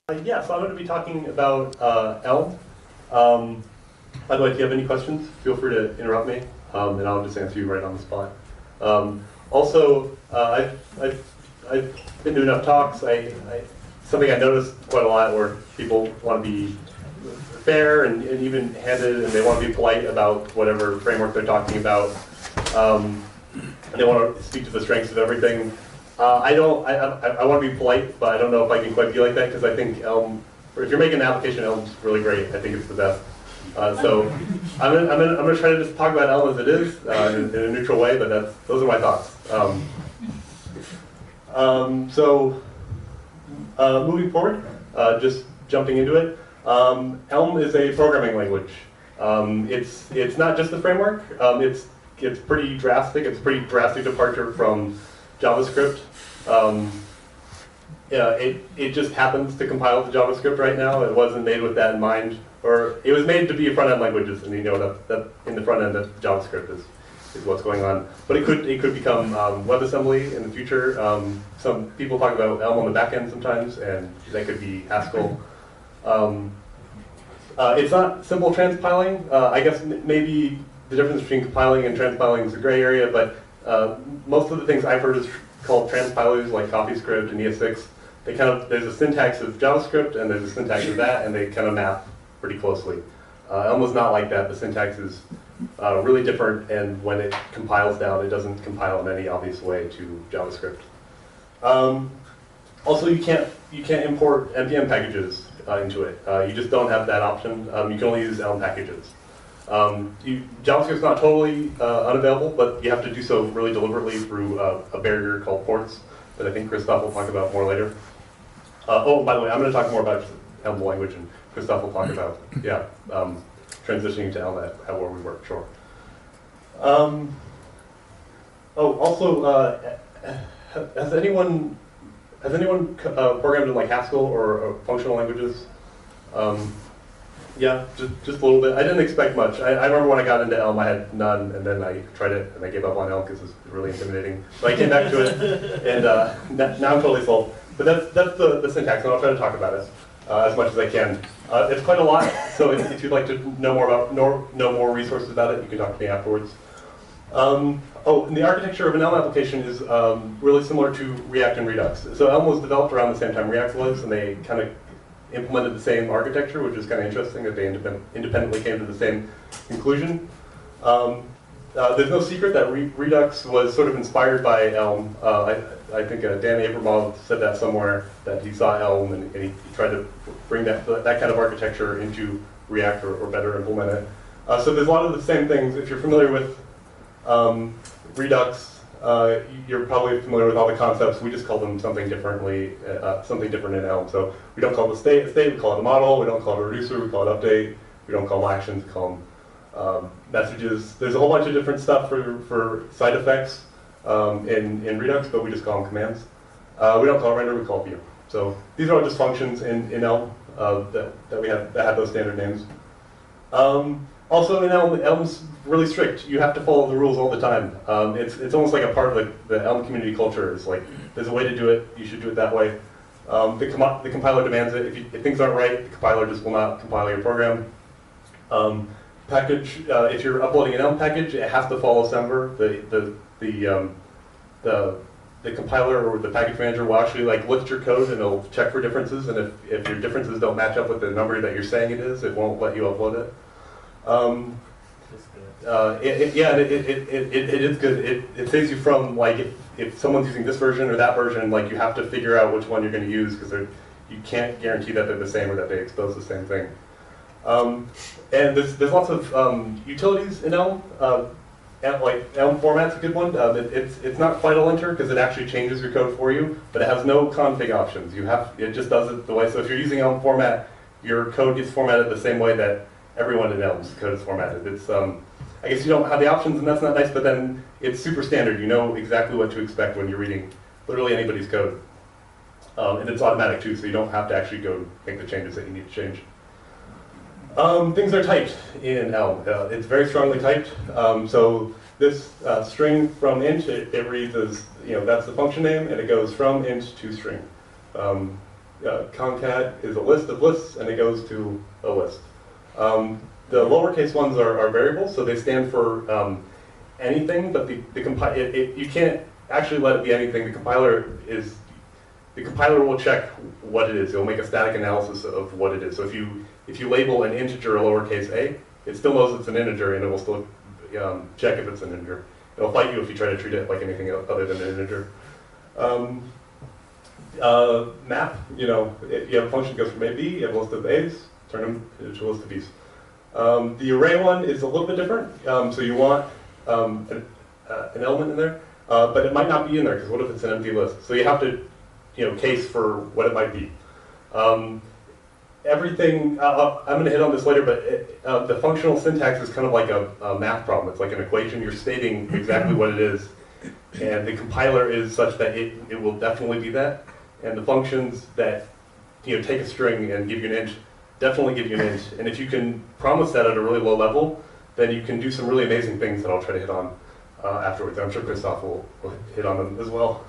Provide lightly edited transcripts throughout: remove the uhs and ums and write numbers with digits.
Yeah, so I'm going to be talking about Elm. By the way, if you have any questions, feel free to interrupt me, and I'll just answer you right on the spot. I've been to enough talks. Something I noticed quite a lot where people want to be fair and even handed, and they want to be polite about whatever framework they're talking about. And they want to speak to the strengths of everything. I want to be polite, but I don't know if I can quite be like that because I think Elm, or if you're making an application, Elm's really great. I think it's the best. So I'm gonna try to just talk about Elm as it is in a neutral way, but those are my thoughts. Moving forward, just jumping into it. Elm is a programming language. It's not just a framework. It's pretty drastic. It's a pretty drastic departure from JavaScript. It just happens to compile to JavaScript right now. It wasn't made with that in mind, or it was made to be front-end languages, and you know that in the front end that JavaScript is what's going on. But it could become WebAssembly in the future. Some people talk about Elm on the back end sometimes, and that could be Haskell. It's not simple transpiling. I guess maybe the difference between compiling and transpiling is a gray area, but most of the things I've heard is called transpilers, like CoffeeScript and ES6. There's a syntax of JavaScript and there's a syntax of that, and they kind of map pretty closely. Elm is not like that. The syntax is really different, and when it compiles down, it doesn't compile in any obvious way to JavaScript. Also, you can't import npm packages into it. You just don't have that option. You can only use Elm packages. JavaScript's not totally unavailable, but you have to do so really deliberately through a barrier called ports that I think Christoph will talk about more later. Oh, by the way, I'm going to talk more about Elm language, and Christoph will talk about transitioning to Elm at where we work. Sure. Has anyone programmed in like Haskell or functional languages? Yeah, just a little bit. I didn't expect much. I remember when I got into Elm, I had none, and then I tried it, and I gave up on Elm because it was really intimidating. But I came back to it, and now I'm totally sold. But that's the syntax, and I'll try to talk about it as much as I can. It's quite a lot, so if you'd like to know more resources about it, you can talk to me afterwards. And the architecture of an Elm application is really similar to React and Redux. So Elm was developed around the same time React was, and they kind of implemented the same architecture, which is kind of interesting that they independently came to the same conclusion. There's no secret that Redux was sort of inspired by Elm. I think Dan Abramov said that somewhere, that he saw Elm and he tried to bring that kind of architecture into React or better implement it. So there's a lot of the same things. If you're familiar with Redux, you're probably familiar with all the concepts. We just call them something differently, something different in Elm. So we don't call it a state, we call it a model. We don't call it a reducer, we call it update. We don't call them actions, we call them messages. There's a whole bunch of different stuff for side effects in Redux, but we just call them commands. We don't call it render, we call it view. So these are all just functions in Elm that have those standard names. Also in Elm, Elm's really strict. You have to follow the rules all the time. It's almost like a part of the Elm community culture. It's like, there's a way to do it, you should do it that way. The compiler demands it. If things aren't right, the compiler just will not compile your program. If you're uploading an Elm package, it has to follow Semver. The compiler or the package manager will actually look at your code and it'll check for differences, and if your differences don't match up with the number that you're saying it is, it won't let you upload it. It is good. It saves you from if someone's using this version or that version, you have to figure out which one you're going to use because you can't guarantee that they're the same or that they expose the same thing. And there's lots of utilities in Elm. Elm format's a good one. It's not vital enter because it actually changes your code for you, but it has no config options. It just does it the way. So if you're using Elm format, your code gets formatted the same way that everyone in Elm's code is formatted. It's I guess you don't have the options, and that's not nice, but then it's super standard. You know exactly what to expect when you're reading literally anybody's code. And it's automatic too, so you don't have to actually go make the changes that you need to change. Things are typed in Elm. It's very strongly typed. So this string from int, it reads as, that's the function name, and it goes from int to string. concat is a list of lists, and it goes to a list. The lowercase ones are variables, so they stand for anything, but you can't actually let it be anything. The compiler will check what it is. It'll make a static analysis of what it is. So if you label an integer a lowercase a, it still knows it's an integer, and it will still check if it's an integer. It'll fight you if you try to treat it like anything other than an integer. Map, you have a function that goes from A to B, you have a list of A's, turn them into a list of B's. The array one is a little bit different. So you want an element in there, but it might not be in there, because what if it's an empty list? So you have to case for what it might be. Everything, I'm going to hit on this later, but the functional syntax is kind of like a math problem. It's like an equation. You're stating exactly what it is, and the compiler is such that it will definitely be that. And the functions that take a string and give you an int definitely give you an int. And if you can promise that at a really low level, then you can do some really amazing things that I'll try to hit on afterwards. I'm sure Christoph will hit on them as well.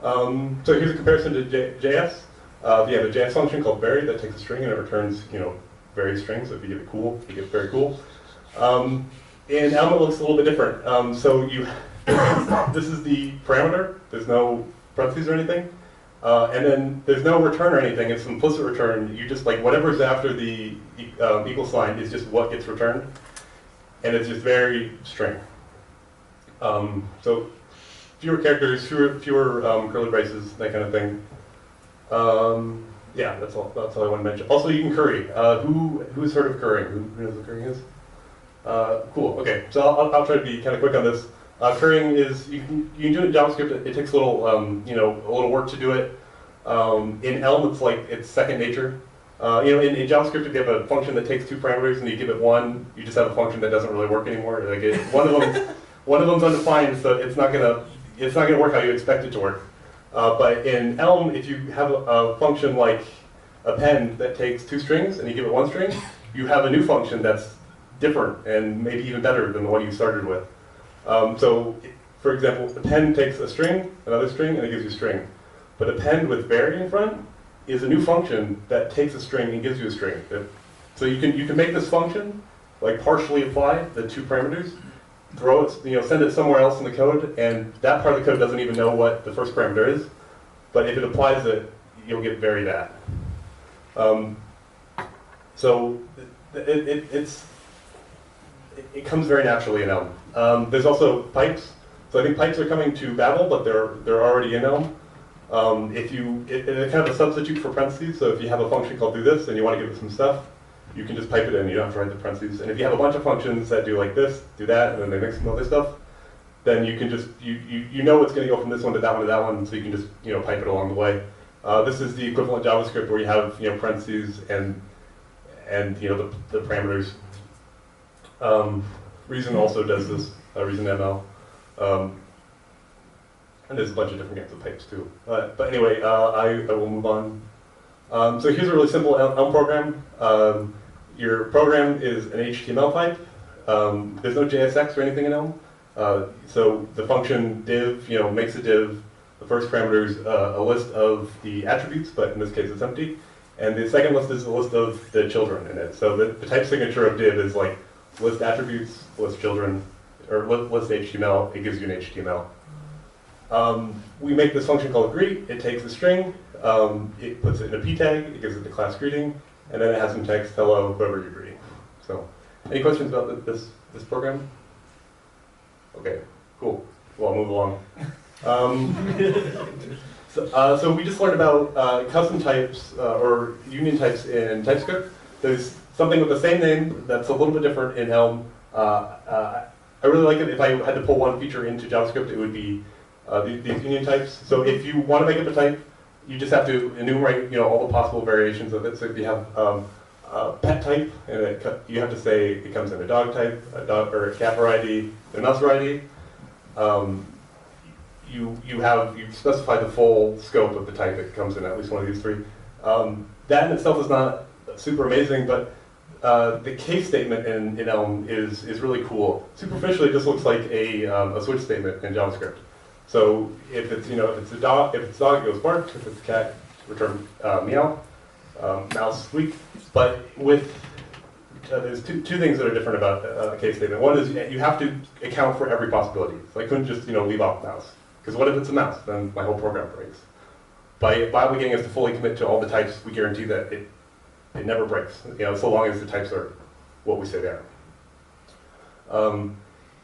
So here's a comparison to JS. You have a JS function called vary that takes a string and it returns, various strings. So if you get it cool, you get very cool. And Elm looks a little bit different. This is the parameter. There's no parentheses or anything. And then there's no return or anything. It's implicit return. You just whatever's after the equal sign is just what gets returned, and it's just very string. So fewer characters, fewer curly braces, that kind of thing. Yeah, that's all I want to mention. Also, you can curry. Who's heard of currying? Who knows what currying is? Cool. Okay, so I'll try to be kind of quick on this. Currying is you can do it in JavaScript. It takes a little a little work to do it. In Elm, it's second nature. In JavaScript, if you have a function that takes two parameters and you give it one, you just have a function that doesn't really work anymore. One of them's undefined, so it's not gonna work how you expect it to work. But in Elm, if you have a function like append that takes two strings and you give it one string, you have a new function that's different and maybe even better than the one you started with. So, for example, append takes a string, another string, and it gives you a string. But append with vary in front is a new function that takes a string and gives you a string. So you can make this function partially apply the two parameters, throw it, send it somewhere else in the code, and that part of the code doesn't even know what the first parameter is. But if it applies it, you'll get vary that. So it comes very naturally in Elm. There's also pipes. So I think pipes are coming to Babel, but they're already in Elm. It's kind of a substitute for parentheses. So if you have a function called do this and you want to give it some stuff, you can just pipe it in. You don't have to write the parentheses. And if you have a bunch of functions that do like this, do that, and then they mix some other stuff, then you can just you know it's going to go from this one to that one to that one. So you can just pipe it along the way. This is the equivalent JavaScript where you have parentheses and the parameters. Reason also does this, Reason ML. And there's a bunch of different kinds of pipes too. But anyway, I will move on. So here's a really simple Elm program. Your program is an HTML type. There's no JSX or anything in Elm. So the function div, makes a div. The first parameter is a list of the attributes, but in this case it's empty. And the second list is a list of the children in it. So the type signature of div is list attributes, list children, or list HTML. It gives you an HTML. We make this function called greet. It takes a string, it puts it in a p tag, it gives it the class greeting, and then it has some text, hello, whoever you're greeting. So, any questions about this program? Okay, cool. Well, I'll move along. So we just learned about custom types or union types in TypeScript. There's something with the same name that's a little bit different in Elm. I really like it. If I had to pull one feature into JavaScript, it would be these union types. So if you want to make up a type, you just have to enumerate all the possible variations of it. So if you have a pet type, and you have to say it comes in a dog type, a dog or a cat variety, a mouse variety. You specify the full scope of the type that comes in at least one of these three. That in itself is not super amazing, but the case statement in Elm is really cool. Superficially, it just looks like a switch statement in JavaScript. So if it's a dog, it goes bark. If it's a cat, return meow, mouse squeak. But with there's two things that are different about a case statement. One is you have to account for every possibility. So I couldn't just leave off mouse, because what if it's a mouse? Then my whole program breaks. By obligating us to fully commit to all the types, we guarantee that it never breaks. So long as the types are what we say they are.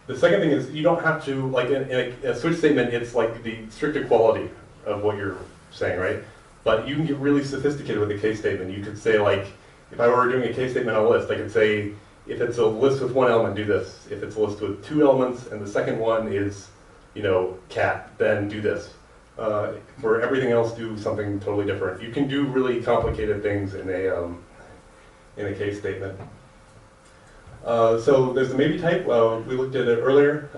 The second thing is you don't have to, like in a switch statement, it's like the strict equality of what you're saying, right? But you can get really sophisticated with a case statement. You could say, like, if I were doing a case statement on a list, I could say, if it's a list with one element, do this. If it's a list with two elements and the second one is, cat, then do this. For everything else, do something totally different. You can do really complicated things in a case statement. So there's the maybe type. We looked at it earlier.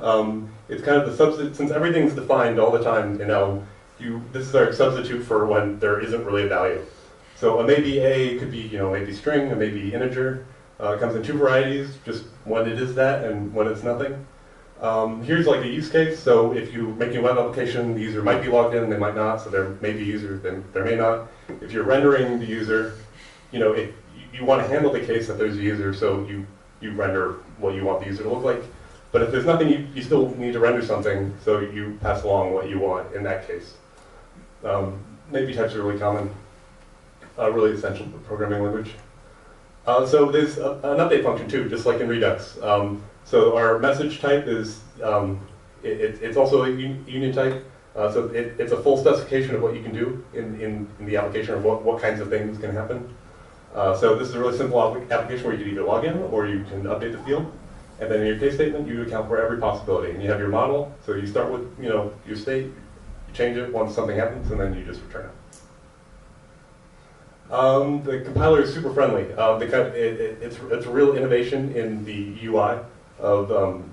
It's kind of the substitute, since everything's defined all the time in Elm. This is our substitute for when there isn't really a value. So a maybe A could be maybe string, a maybe integer. It comes in two varieties, just when it is that and when it's nothing. Here's like a use case. So if you're making a web application, the user might be logged in, they might not. So there may be a user, then there may not. If you're rendering the user, if you want to handle the case that there's a user, so you render what you want the user to look like. But if there's nothing, you still need to render something, so you pass along what you want in that case. Maybe types are really common, really essential programming language. So there's an update function too, just like in Redux. So our message type is, it's also a union type. So it's a full specification of what you can do in the application, of what kinds of things can happen. So this is a really simple application where you can either log in or you can update the field. And then in your case statement, you account for every possibility. And you have your model, so you start with your state, you change it once something happens, and then you just return it. The compiler is super friendly. It's a real innovation in the UI of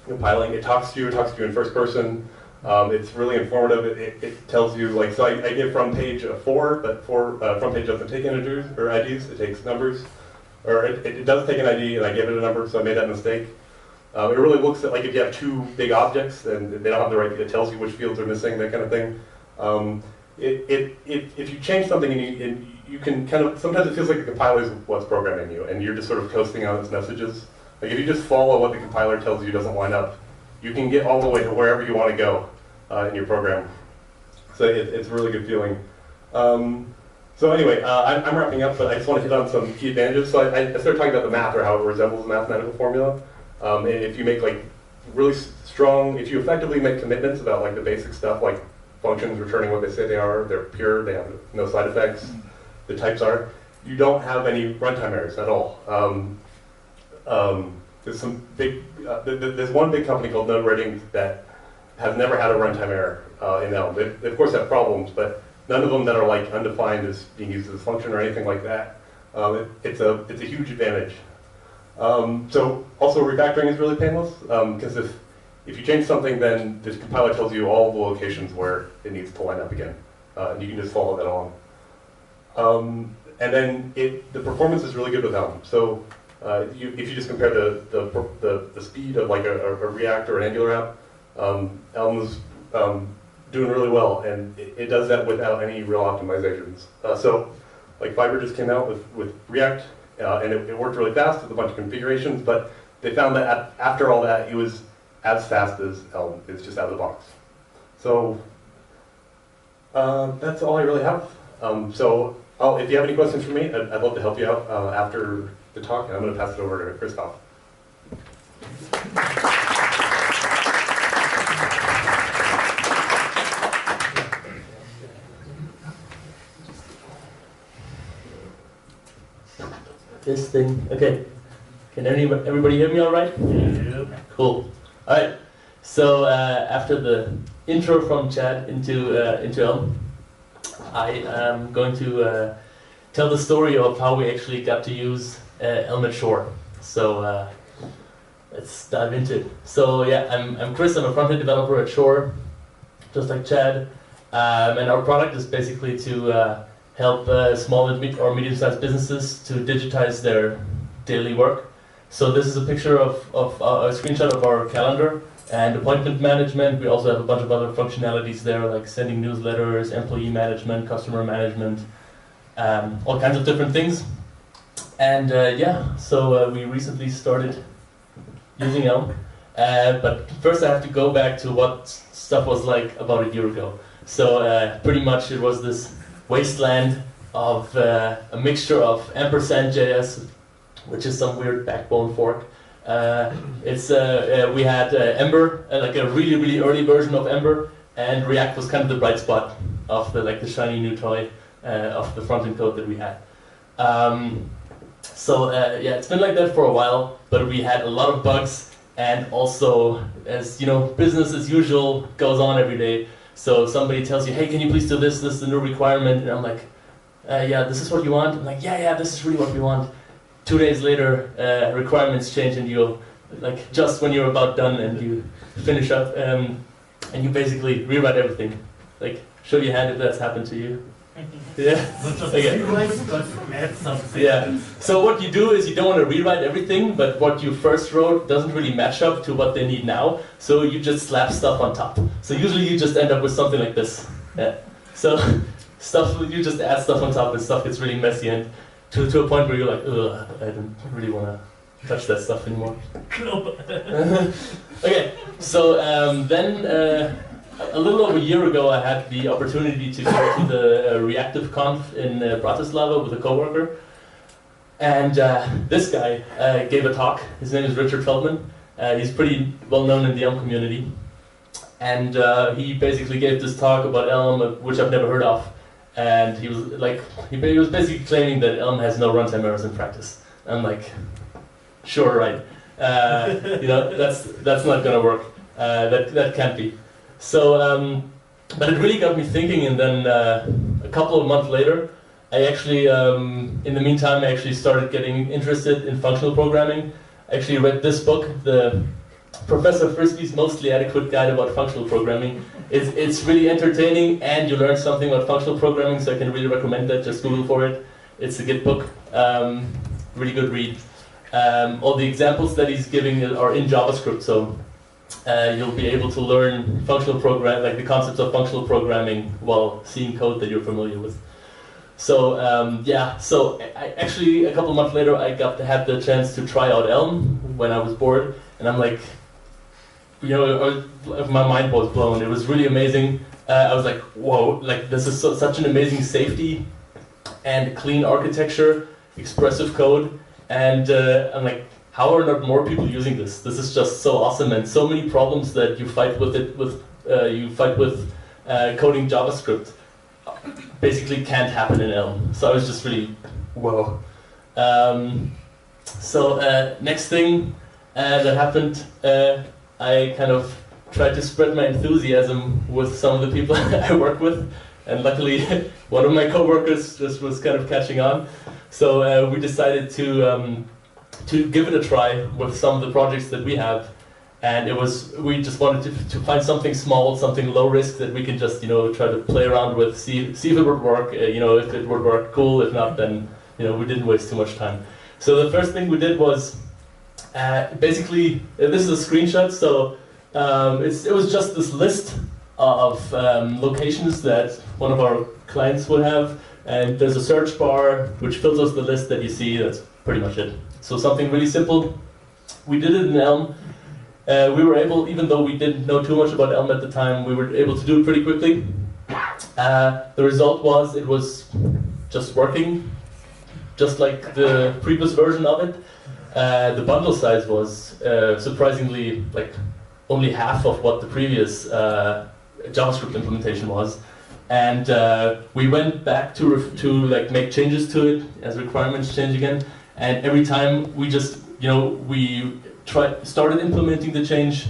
compiling. It talks to you in first person. It's really informative. It tells you, like, so I give from page a 4, but from page doesn't take integers or IDs, it takes numbers. Or it does take an ID, and I gave it a number, so I made that mistake. It really looks at, like, if you have two big objects and they don't have the right, it tells you which fields are missing, that kind of thing. If you change something and you can kind of, sometimes it feels like the compiler is what's programming you, and you're just sort of coasting on its messages. Like, if you just follow what the compiler tells you doesn't line up, you can get all the way to wherever you want to go in your program. So it's a really good feeling. So anyway, I'm wrapping up, but I just want to hit on some key advantages. So I started talking about the math, or how it resembles a mathematical formula. And if you make, like, really strong, if you effectively make commitments about, like, the basic stuff, like functions returning what they say they are, they're pure, they have no side effects, the types are, you don't have any runtime errors at all. There's some big, there's one big company called Node Writing that has never had a runtime error in Elm. They of course have problems, but none of them that are, like, undefined as being used as a function or anything like that. It's a huge advantage. So also refactoring is really painless, because if you change something, then this compiler tells you all the locations where it needs to line up again. And you can just follow that along. And then the performance is really good with Elm. So if you just compare the speed of, like, a React or an Angular app, Elm is doing really well, and it does that without any real optimizations. So, like, Fiber just came out with React, and it worked really fast with a bunch of configurations, but they found that after all that, it was as fast as Elm. It's just out of the box. So that's all I really have. So if you have any questions for me, I'd love to help you out after the talk, and I'm going to pass it over to Christoph. This thing, okay. Can everybody hear me all right? Yeah. Cool. All right. So after the intro from Chad into Elm, I am going to tell the story of how we actually got to use Elm at Shore. So let's dive into it. So yeah, I'm Chris. I'm a front-end developer at Shore, just like Chad. And our product is basically to help small or medium-sized businesses to digitize their daily work. So this is a picture of a screenshot of our calendar. And appointment management, we also have a bunch of other functionalities there, like sending newsletters, employee management, customer management, all kinds of different things. And yeah, so we recently started using Elm. But first I have to go back to what stuff was like about a year ago. So pretty much it was this wasteland of a mixture of ampersand.js, which is some weird backbone fork. We had Ember, like a really, really early version of Ember, and React was kind of the bright spot of the shiny new toy of the front-end code that we had. Yeah, it's been like that for a while, but we had a lot of bugs, and also, as you know, business as usual goes on every day. So somebody tells you, hey, can you please do this? This is the new requirement, and I'm like, yeah, this is what you want? I'm like, yeah, this is really what we want. 2 days later, requirements change, and you, like, just when you're about done and you finish up, and you basically rewrite everything. Like, show your hand if that's happened to you. Yeah. Okay. Yeah. So what you do is you don't want to rewrite everything, but what you first wrote doesn't really match up to what they need now. So you just slap stuff on top. So usually you just end up with something like this. Yeah. So you just add stuff on top, and stuff gets really messy, and to a point where you're like, ugh, I don't really want to touch that stuff anymore. Okay. So then. A little over a year ago, I had the opportunity to go to the Reactive Conf in Bratislava with a coworker, and this guy gave a talk. His name is Richard Feldman. He's pretty well known in the Elm community, and he basically gave this talk about Elm, which I've never heard of, and he was basically claiming that Elm has no runtime errors in practice. I'm like, sure, right? That's not gonna work. That can't be. So, but it really got me thinking, and then a couple of months later, I actually, in the meantime, I actually started getting interested in functional programming. I actually read this book, the Professor Frisbee's Mostly Adequate Guide about Functional Programming. It's really entertaining, and you learn something about functional programming, so I can really recommend that. Just Google for it. It's a good book, really good read. All the examples that he's giving are in JavaScript, so you'll be able to learn functional the concepts of functional programming while seeing code that you're familiar with. So I actually a couple months later I had the chance to try out Elm when I was bored, and I'm like, my mind was blown. It was really amazing. I was like, whoa, like this is such an amazing safety and clean architecture, expressive code, and I'm like, how are not more people using this? This is just so awesome, and so many problems that you fight with coding JavaScript basically can't happen in Elm. So I was just really, whoa. Next thing that happened, I kind of tried to spread my enthusiasm with some of the people I work with, and luckily one of my coworkers just was kind of catching on. So we decided to give it a try with some of the projects that we have, and we just wanted to find something small, something low risk that we can just try to play around with, see if it would work. If it would work, cool. If not, then we didn't waste too much time. So the first thing we did was basically this is a screenshot. So it was just this list of locations that one of our clients would have, and there's a search bar which filters the list that you see. That's pretty much it. So something really simple. We did it in Elm. We were able, even though we didn't know too much about Elm at the time, we were able to do it pretty quickly. The result was it was just working, just like the previous version of it. The bundle size was surprisingly like only half of what the previous JavaScript implementation was. And we went back to make changes to it as requirements change again. And every time we just, we started implementing the change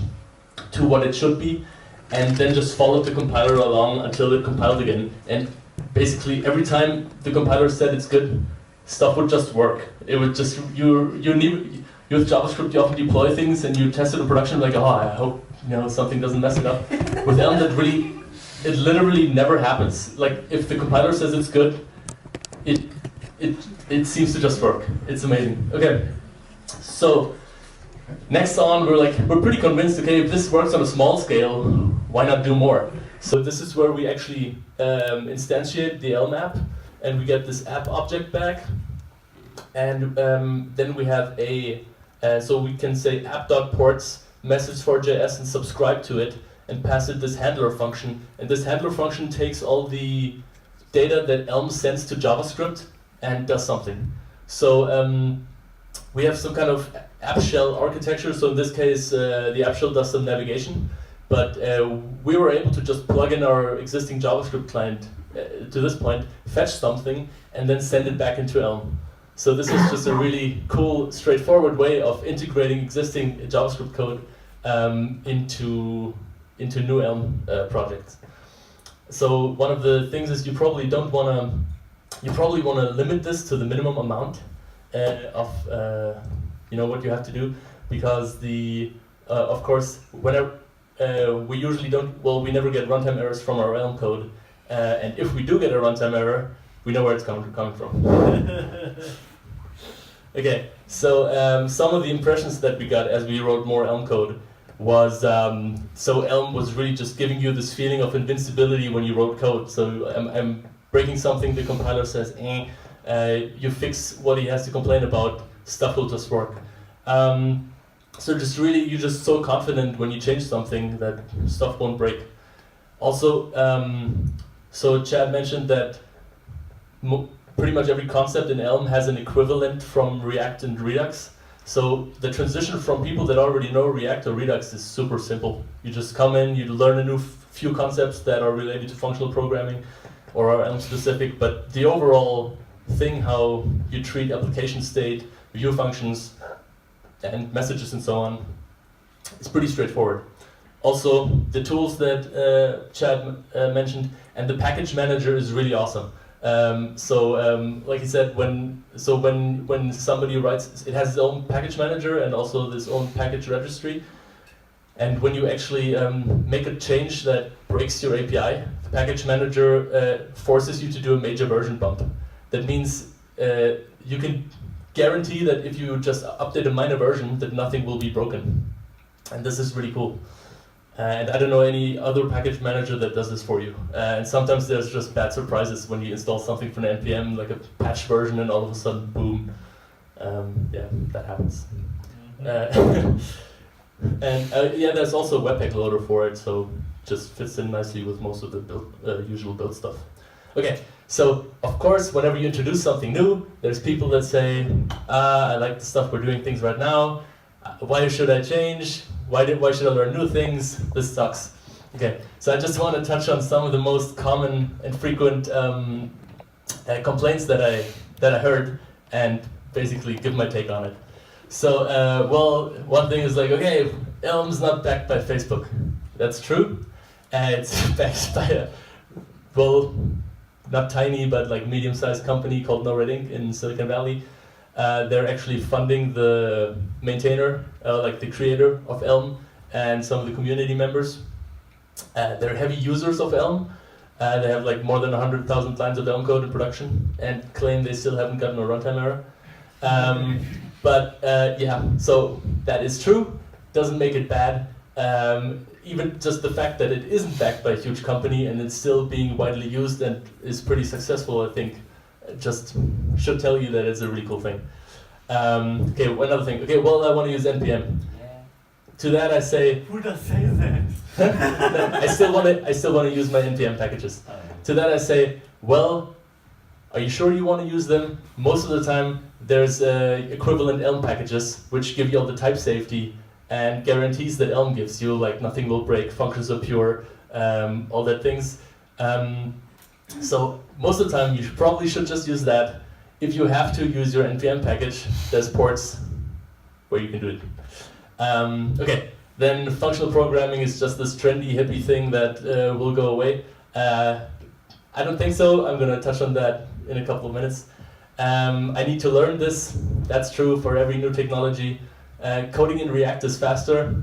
to what it should be, and then just followed the compiler along until it compiled again. And basically every time the compiler said it's good, stuff would just work. It would just, with JavaScript you often deploy things and you test it in production like, oh, I hope something doesn't mess it up. With Elm it literally never happens. Like if the compiler says it's good, it seems to just work. It's amazing. Okay, so next on, we're pretty convinced, okay, if this works on a small scale, why not do more? So this is where we actually instantiate the Elm app, and we get this app object back, and then we have so we can say app.ports message for JS and subscribe to it, and pass it this handler function, and this handler function takes all the data that Elm sends to JavaScript and does something. So we have some kind of app shell architecture, so in this case the app shell does some navigation, but we were able to just plug in our existing JavaScript client to this point, fetch something, and then send it back into Elm. So this is just a really cool, straightforward way of integrating existing JavaScript code into new Elm projects. So one of the things is you probably want to limit this to the minimum amount of what you have to do, because of course whenever we never get runtime errors from our Elm code, and if we do get a runtime error, we know where it's coming from. Okay, so some of the impressions that we got as we wrote more Elm code was, so Elm was really just giving you this feeling of invincibility when you wrote code. So I'm breaking something, the compiler says, you fix what he has to complain about, stuff will just work. So you're just so confident when you change something that stuff won't break. Also, so Chad mentioned that pretty much every concept in Elm has an equivalent from React and Redux. So the transition from people that already know React or Redux is super simple. You just come in, you learn a new few concepts that are related to functional programming or are Elm specific, but the overall thing, how you treat application state, view functions, and messages and so on, is pretty straightforward. Also, the tools that Chad mentioned, and the package manager is really awesome. Like he said, when somebody writes, it has its own package manager and also this own package registry. And when you actually make a change that breaks your API, the package manager forces you to do a major version bump. That means you can guarantee that if you just update a minor version, that nothing will be broken. And this is really cool. And I don't know any other package manager that does this for you. And sometimes there's just bad surprises when you install something from an NPM, like a patch version, and all of a sudden, boom. Yeah, that happens. There's also a Webpack loader for it, so just fits in nicely with most of the usual build stuff. Okay, so of course, whenever you introduce something new, there's people that say, I like the stuff we're doing things right now. Why should I change? Why should I learn new things? This sucks. Okay, so I just want to touch on some of the most common and frequent complaints that I heard, and basically give my take on it. So, one thing is like, okay, Elm's not backed by Facebook. That's true. It's backed by not tiny, but like medium-sized company called No Red Ink in Silicon Valley. They're actually funding the maintainer, like the creator of Elm, and some of the community members. They're heavy users of Elm. They have like more than 100,000 lines of Elm code in production, and claim they still haven't gotten a runtime error. So that is true. Doesn't make it bad. Even just the fact that it isn't backed by a huge company and it's still being widely used and is pretty successful, I think, just should tell you that it's a really cool thing. Okay, one other thing. Okay, well, I want to use NPM. Yeah. To that I say, who does say that? I still want to use my NPM packages. Oh, yeah. To that I say, well, are you sure you want to use them? Most of the time, there's equivalent Elm packages which give you all the type safety and guarantees that Elm gives you, like nothing will break, functions are pure, all that things. So most of the time, you probably should just use that. If you have to use your NPM package, there's ports where you can do it. Okay, then functional programming is just this trendy hippie thing that will go away. I don't think so. I'm going to touch on that in a couple of minutes. I need to learn this. That's true for every new technology. Coding in React is faster.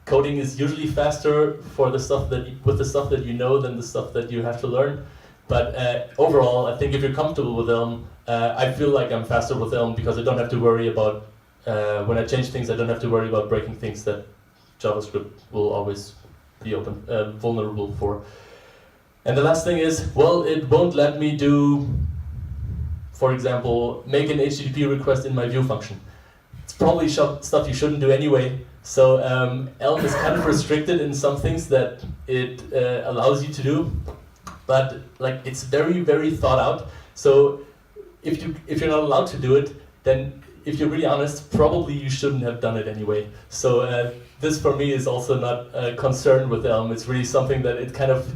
Coding is usually faster for the stuff with the stuff that you know than the stuff that you have to learn. But overall, I think if you're comfortable with Elm, I feel like I'm faster with Elm because I don't have to worry about when I change things, I don't have to worry about breaking things that JavaScript will always be vulnerable for. And the last thing is, well, it won't let me do, for example, make an HTTP request in my view function. It's probably stuff you shouldn't do anyway. So Elm is kind of restricted in some things that it allows you to do, but like it's very, very thought out. So if you're not allowed to do it, then if you're really honest, probably you shouldn't have done it anyway. So this for me is also not a concern with Elm. It's really something that it kind of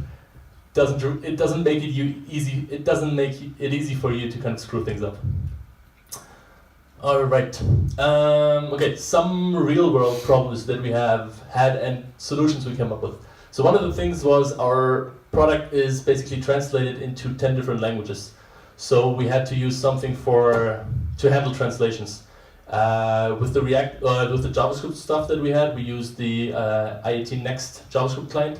doesn't make it easy. It doesn't make it easy for you to kind of screw things up. All right. Okay, some real-world problems that we have had and solutions we came up with. So one of the things was our product is basically translated into 10 different languages. So we had to use something to handle translations. With the with the JavaScript stuff that we had, we used the IAT Next JavaScript client,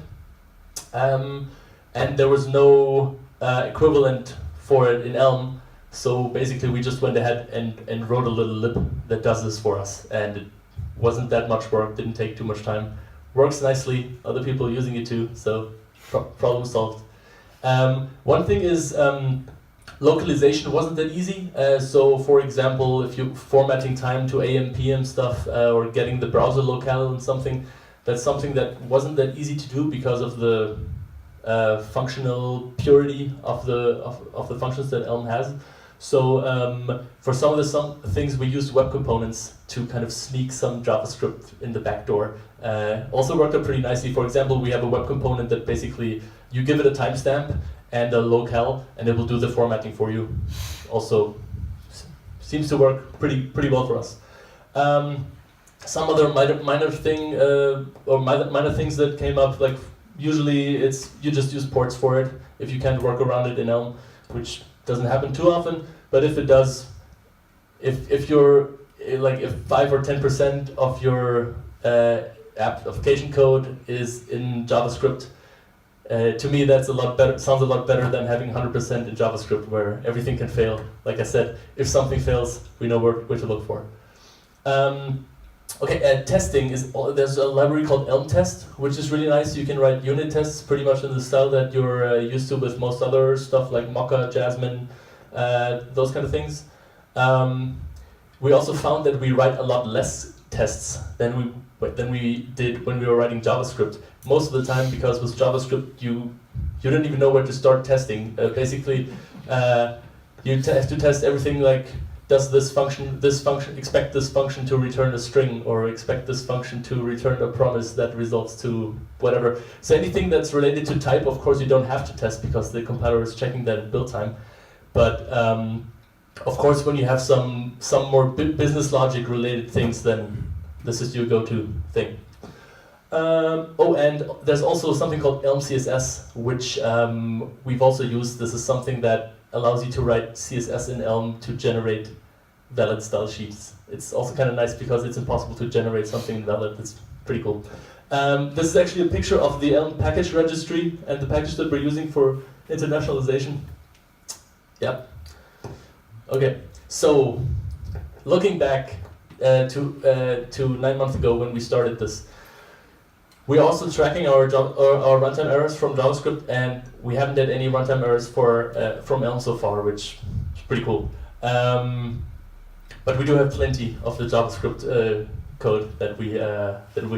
and there was no equivalent for it in Elm. So basically, we just went ahead and wrote a little lib that does this for us, and it wasn't that much work. Didn't take too much time. Works nicely. Other people are using it too. So problem solved. One thing is. Localization wasn't that easy. So, for example, if you're formatting time to AM, PM stuff, or getting the browser locale and something, that's something that wasn't that easy to do because of the functional purity of the functions that Elm has. So, for some of the things, we used web components to kind of sneak some JavaScript in the back door. Also worked out pretty nicely. For example, we have a web component that basically you give it a timestamp and a locale, and it will do the formatting for you. Also, seems to work pretty well for us. Some other minor things that came up, like usually you just use ports for it if you can't work around it in Elm, which doesn't happen too often. But if it does, if 5 or 10% of your application code is in JavaScript. To me, that's a lot better. Sounds a lot better than having 100% in JavaScript, where everything can fail. Like I said, if something fails, we know where to look for. Testing is. There's a library called Elm Test, which is really nice. You can write unit tests pretty much in the style that you're used to with most other stuff like Mocha, Jasmine, those kind of things. We also found that we write a lot less tests than we did when we were writing JavaScript. Most of the time, because with JavaScript you don't even know where to start testing. Basically, you have to test everything like, does this function, expect this function to return a string, or expect this function to return a promise that results to whatever. So anything that's related to type, of course, you don't have to test because the compiler is checking that in build time. But of course, when you have some more business logic related things, then this is your go-to thing. And there's also something called Elm CSS, which we've also used. This is something that allows you to write CSS in Elm to generate valid style sheets. It's also kind of nice because it's impossible to generate something valid. It's pretty cool. This is actually a picture of the Elm package registry and the package that we're using for internationalization. Yeah. Okay, so looking back to 9 months ago when we started this, we're also tracking our runtime errors from JavaScript, and we haven't had any runtime errors from Elm so far, which is pretty cool. But we do have plenty of the JavaScript code that we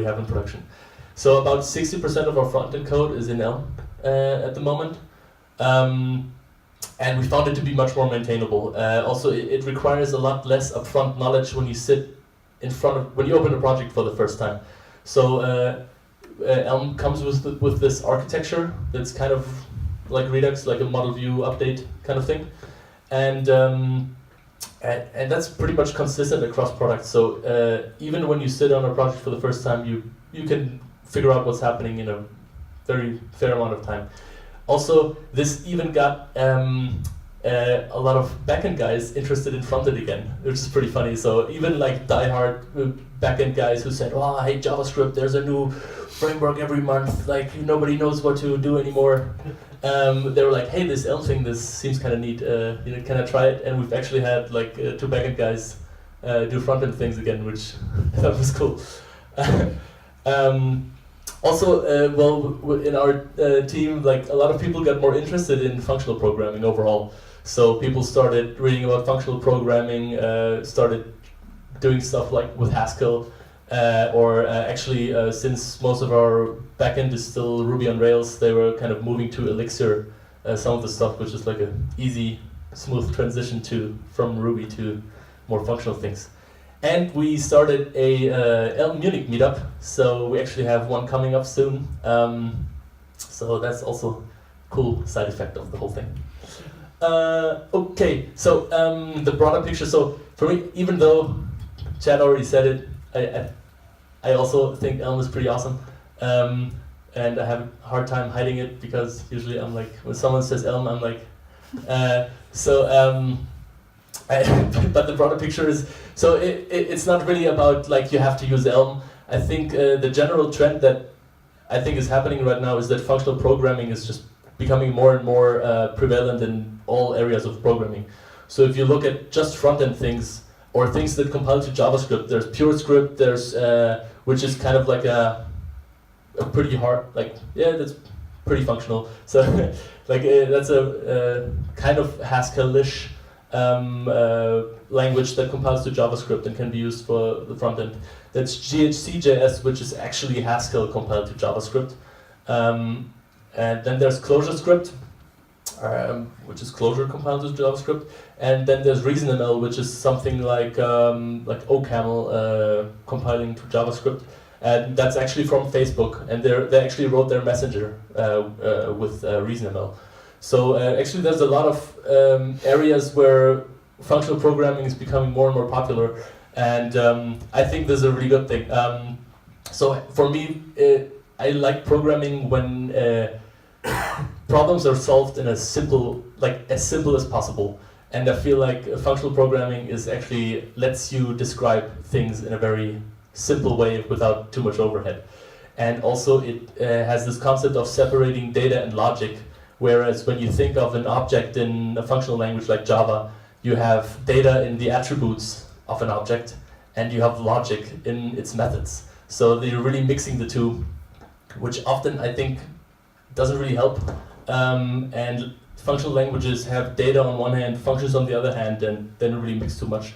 have in production. So about 60% of our frontend code is in Elm at the moment. And we found it to be much more maintainable. Also, it requires a lot less upfront knowledge when you sit when you open a project for the first time. So Elm comes with this architecture that's kind of like Redux, like a model view update kind of thing, and that's pretty much consistent across products. So even when you sit on a project for the first time, you can figure out what's happening in a very fair amount of time. Also, this even got a lot of backend guys interested in frontend again, which is pretty funny. So even like diehard backend guys who said, "Oh, I hate JavaScript. There's a new framework every month. Like nobody knows what to do anymore." They were like, "Hey, this Elm thing, this seems kind of neat. Can I try it?" And we've actually had like 2 backend guys do front-end things again, which I thought was cool. Also, in our team, like a lot of people got more interested in functional programming overall. So people started reading about functional programming, started doing stuff like with Haskell, since most of our backend is still Ruby on Rails, they were kind of moving to Elixir, some of the stuff, which is like a easy, smooth transition from Ruby to more functional things. And we started a Elm Munich meetup, so we actually have one coming up soon. So that's also a cool side effect of the whole thing. Okay, so the broader picture. So for me, even though Chad already said it, I also think Elm is pretty awesome. And I have a hard time hiding it because usually I'm like, when someone says Elm, I'm like, but the broader picture is, so it's not really about like you have to use Elm. I think the general trend that I think is happening right now is that functional programming is just becoming more and more prevalent in all areas of programming. So if you look at just front-end things, or things that compile to JavaScript, there's PureScript, there's which is kind of like a pretty hard, like, yeah, that's pretty functional. So like that's a kind of Haskell-ish language that compiles to JavaScript and can be used for the front end. That's GHC.js, which is actually Haskell compiled to JavaScript. And then there's ClojureScript, which is Clojure compiled to JavaScript. And then there's ReasonML, which is something like OCaml compiling to JavaScript. And that's actually from Facebook, and they actually wrote their messenger with ReasonML. So actually there's a lot of areas where functional programming is becoming more and more popular, and I think this is a really good thing. So for me, I like programming when problems are solved in as simple as possible. And I feel like functional programming is actually lets you describe things in a very simple way without too much overhead. And also it has this concept of separating data and logic, whereas when you think of an object in a functional language like Java, you have data in the attributes of an object, and you have logic in its methods. So they're really mixing the two, which often I think doesn't really help. And functional languages have data on one hand, functions on the other hand, and then really mix too much,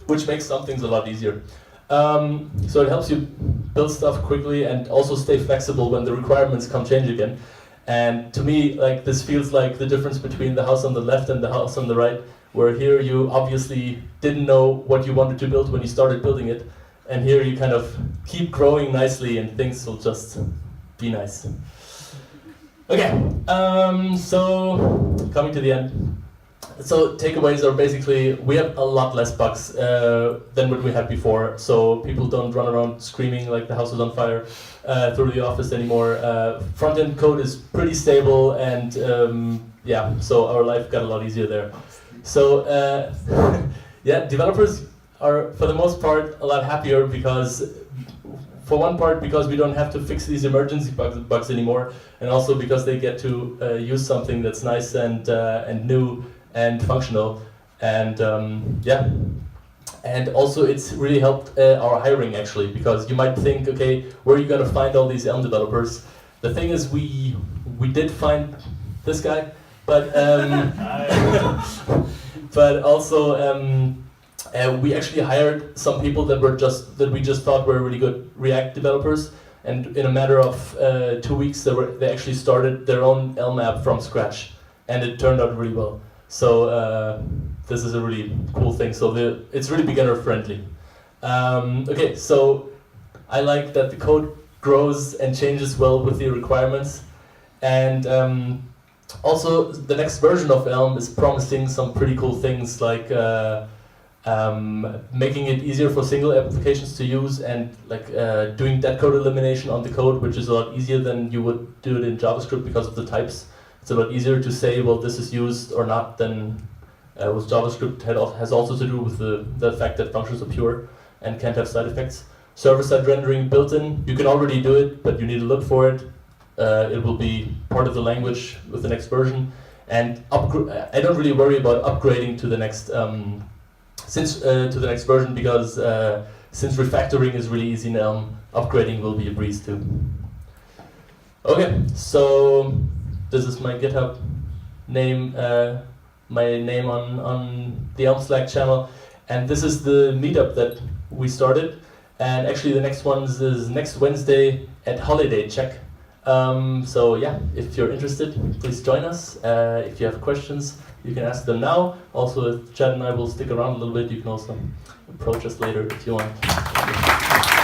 which makes some things a lot easier. So it helps you build stuff quickly and also stay flexible when the requirements change again. And to me, like, this feels like the difference between the house on the left and the house on the right, where here you obviously didn't know what you wanted to build when you started building it, and here you kind of keep growing nicely and things will just be nice. Okay, so coming to the end. So takeaways are basically, we have a lot less bugs than what we had before, so people don't run around screaming like the house is on fire through the office anymore. Front-end code is pretty stable, and yeah, so our life got a lot easier there. So yeah, developers are for the most part a lot happier because, for one part, because we don't have to fix these emergency bugs anymore, and also because they get to use something that's nice and new and functional, and yeah, and also it's really helped our hiring actually, because you might think, okay, where are you gonna find all these Elm developers? The thing is, we did find this guy, but but also we actually hired some people that we just thought were really good React developers, and in a matter of 2 weeks they actually started their own Elm app from scratch, and it turned out really well. So this is a really cool thing. So it's really beginner friendly. Okay, so I like that the code grows and changes well with the requirements, and also the next version of Elm is promising some pretty cool things like making it easier for single applications to use, and like doing dead code elimination on the code, which is a lot easier than you would do it in JavaScript because of the types. It's a lot easier to say, well, this is used or not than with JavaScript. Has also to do with the fact that functions are pure and can't have side effects. Server-side rendering built in, you can already do it, but you need to look for it. It will be part of the language with the next version. And I don't really worry about upgrading to the next to the next version, because since refactoring is really easy in Elm, upgrading will be a breeze too. Okay, so this is my GitHub name, my name on the Elm Slack channel, and this is the meetup that we started. And actually, the next one is next Wednesday at Holiday Check. So yeah, if you're interested, please join us. If you have questions, you can ask them now. Also, Chad and I will stick around a little bit. You can also approach us later if you want.